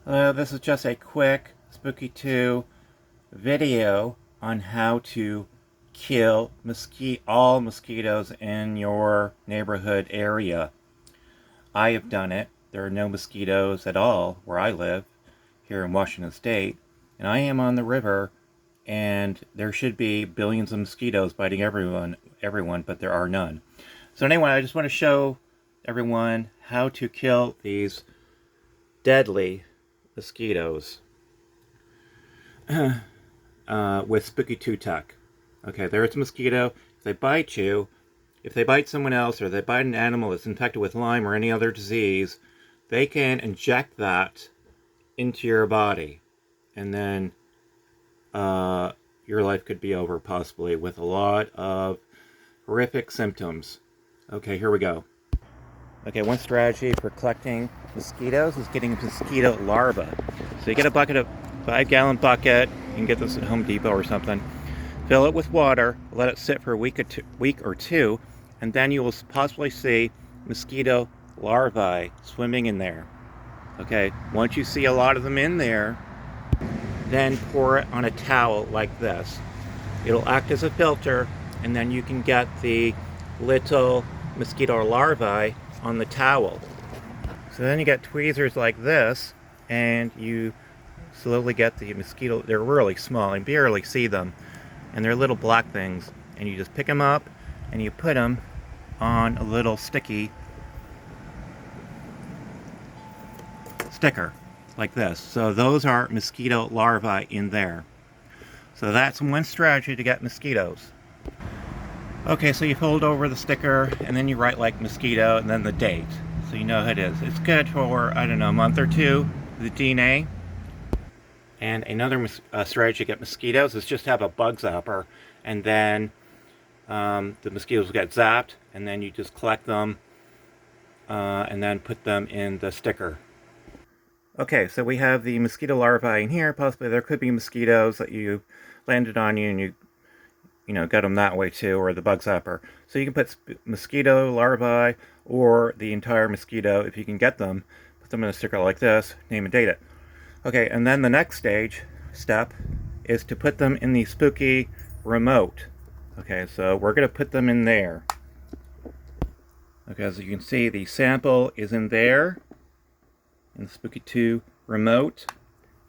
This is just a quick Spooky2 video on how to kill all mosquitoes in your neighborhood area. I have done it. There are no mosquitoes at all where I live here in Washington State, and I am on the river, and there should be billions of mosquitoes biting everyone, but there are none. So anyway, I just want to show everyone how to kill these deadly mosquitoes with Spooky2 tech. Okay, there's a mosquito. If they bite you, if they bite someone else, or they bite an animal that's infected with Lyme or any other disease, they can inject that into your body, and then your life could be over, possibly, with a lot of horrific symptoms. Okay, here we go. Okay, one strategy for collecting mosquitoes is getting mosquito larvae. So you get a 5-gallon bucket. You can get this at Home Depot or something. Fill it with water, let it sit for a week or two, and then you will possibly see mosquito larvae swimming in there. Okay, once you see a lot of them in there, then pour it on a towel like this. It'll act as a filter, and then you can get the little mosquito larvae on the towel. So then you get tweezers like this, and you slowly get the mosquito. They're really small, and barely see them, and they're little black things, and you just pick them up and you put them on a little sticky sticker like this. So those are mosquito larvae in there. So that's one strategy to get mosquitoes. Okay, so you fold over the sticker, and then you write like mosquito, and then the date, so you know who it is. It's good for, I don't know, a month or two, the DNA. And another strategy to get mosquitoes is just have a bug zapper, and then the mosquitoes will get zapped, and then you just collect them, and then put them in the sticker. Okay, so we have the mosquito larvae in here. Possibly there could be mosquitoes that you landed on you, and you know, get them that way too, or the bug zapper. So you can put mosquito larvae or the entire mosquito, if you can get them, put them in a sticker like this, name and date it. Okay, and then the next step is to put them in the Spooky remote. Okay, so we're going to put them in there. Okay, as you can see, the sample is in there, in the Spooky2 remote.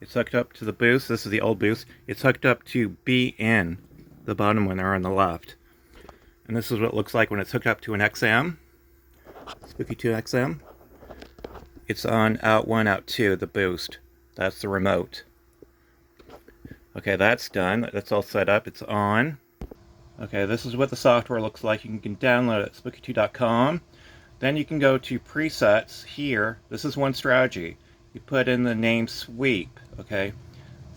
It's hooked up to the boost. This is the old boost. It's hooked up to BN, the bottom one there on the left. And this is what it looks like when it's hooked up to an XM, Spooky2 XM. It's on out 1, out 2, the boost. That's the remote. Okay, that's done. That's all set up. It's on. Okay, this is what the software looks like. You can download it at spooky2.com. Then you can go to presets here. This is one strategy. You put in the name sweep, okay?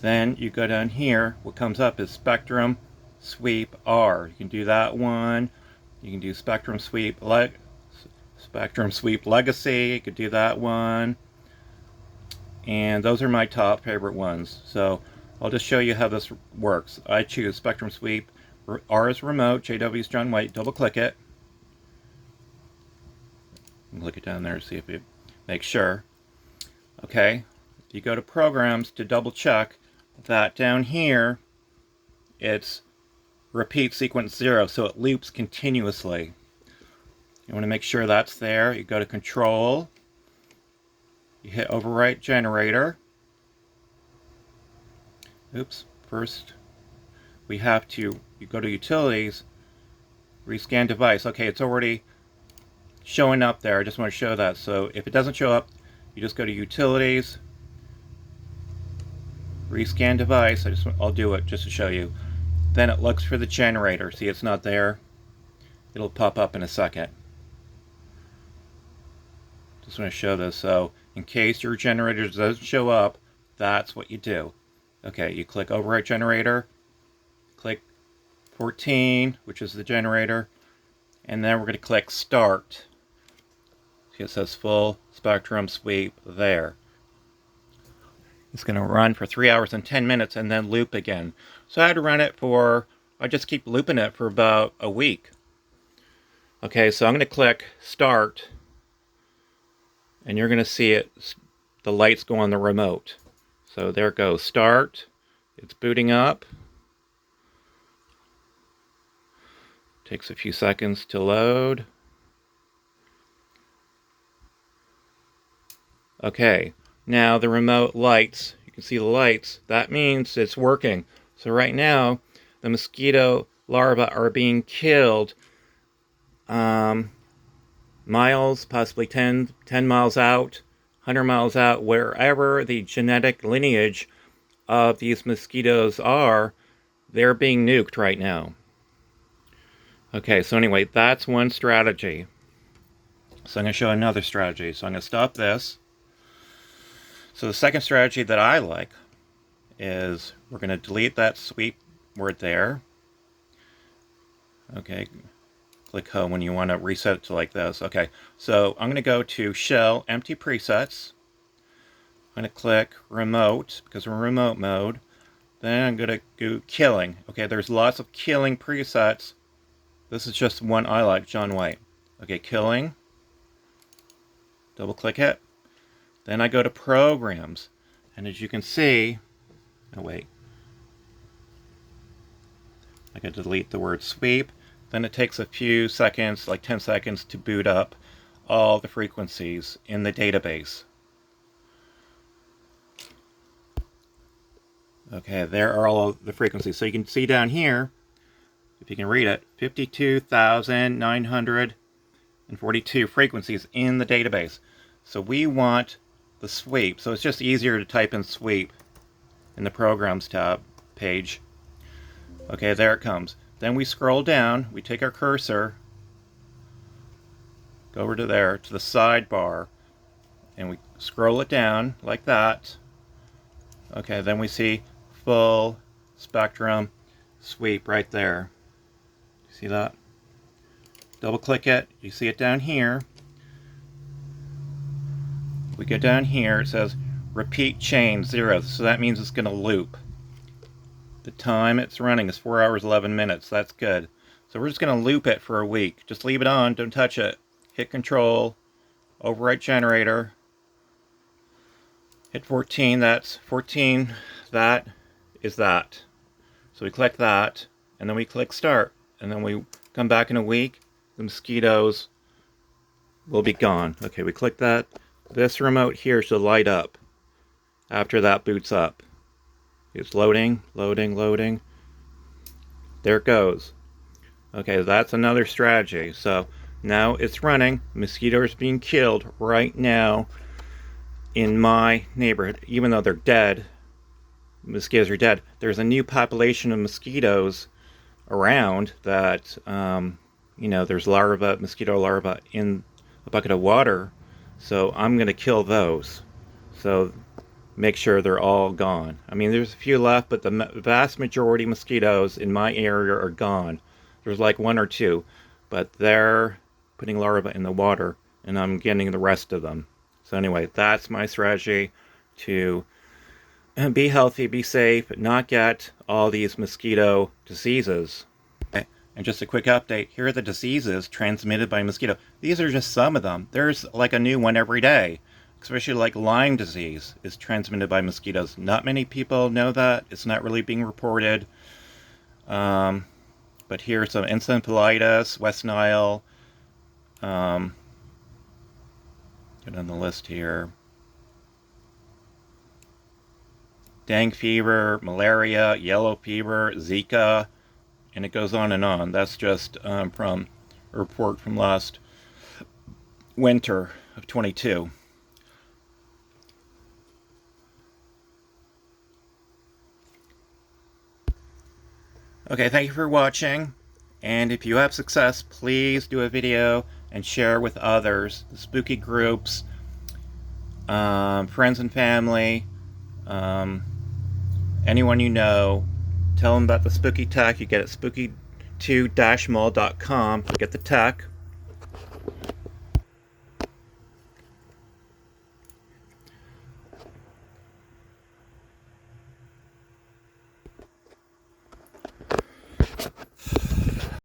Then you go down here. What comes up is Spectrum Sweep R. You can do that one. You can do Spectrum Sweep Legacy. You could do that one. And those are my top favorite ones. So I'll just show you how this works. I choose Spectrum Sweep. R is remote. JW is John White. Double click it. Click it down there to see if it makes sure. Okay. You go to programs to double check that down here it's repeat sequence 0, so it loops continuously. You want to make sure that's there. You go to control, you hit overwrite generator. Oops, first we have to, you go to utilities, rescan device. Okay, it's already showing up there. I just want to show that. So if it doesn't show up, you just go to utilities, rescan device. I'll do it just to show you. Then it looks for the generator. See, it's not there. It'll pop up in a second. Just want to show this. So in case your generator doesn't show up, that's what you do. Okay, you click overwrite generator, click 14, which is the generator, and then we're going to click start. See, it says full spectrum sweep there. It's going to run for 3 hours and 10 minutes and then loop again. So I had to run it for, I just keep looping it for about a week. Okay, so I'm going to click start, and you're going to see it the lights go on the remote. So there it goes. Start. It's booting up. Takes a few seconds to load. Okay, now the remote lights. You can see the lights. That means it's working. So right now, the mosquito larvae are being killed miles, possibly 10 miles out, 100 miles out, wherever the genetic lineage of these mosquitoes are, they're being nuked right now. Okay, so anyway, that's one strategy. So I'm going to show another strategy. So I'm going to stop this. So the second strategy that I like is we're going to delete that sweep word there. Okay, click home when you want to reset it to like this. Okay, so I'm going to go to Shell, Empty Presets. I'm going to click Remote, because we're in remote mode. Then I'm going to do Killing. Okay, there's lots of killing presets. This is just one I like, John White. Okay, Killing. Double click it. Then I go to Programs. And as you can see, oh wait. I can delete the word sweep. Then it takes a few seconds, like 10 seconds, to boot up all the frequencies in the database. Okay, there are all of the frequencies. So you can see down here, if you can read it, 52,942 frequencies in the database. So we want the sweep. So it's just easier to type in sweep in the Programs tab page. Okay, there it comes. Then we scroll down, we take our cursor, go over to there, to the sidebar, and we scroll it down like that. Okay, then we see full spectrum sweep right there. See that? Double click it, you see it down here. We go down here, it says repeat chain 0, so that means it's going to loop. The time it's running is 4 hours 11 minutes. That's good. So we're just going to loop it for a week. Just leave it on, don't touch it. Hit Control, overwrite generator. Hit 14, that's 14, that is that. So we click that, and then we click Start. And then we come back in a week, the mosquitoes will be gone. Okay, we click that. This remote here should light up after that boots up. It's loading, loading, loading. There it goes. Okay, that's another strategy. So now it's running. Mosquitoes being killed right now in my neighborhood. Even though they're dead, mosquitoes are dead. There's a new population of mosquitoes around that, there's larvae, mosquito larvae in a bucket of water. So I'm going to kill those. So make sure they're all gone. I mean, there's a few left, but the vast majority of mosquitoes in my area are gone. There's like 1 or 2, but they're putting larvae in the water, and I'm getting the rest of them. So anyway, that's my strategy to be healthy, be safe, not get all these mosquito diseases. Okay. And just a quick update, here are the diseases transmitted by mosquito. These are just some of them. There's like a new one every day. Especially like Lyme disease is transmitted by mosquitoes. Not many people know that. It's not really being reported. But here's some encephalitis, West Nile. Get on the list here. Dengue fever, malaria, yellow fever, Zika, and it goes on and on. That's just from a report from last winter of 22. Okay, thank you for watching, and if you have success, please do a video and share with others, the spooky groups, friends and family, anyone you know. Tell them about the spooky tech. You get it at spooky2-mall.com to get the tech.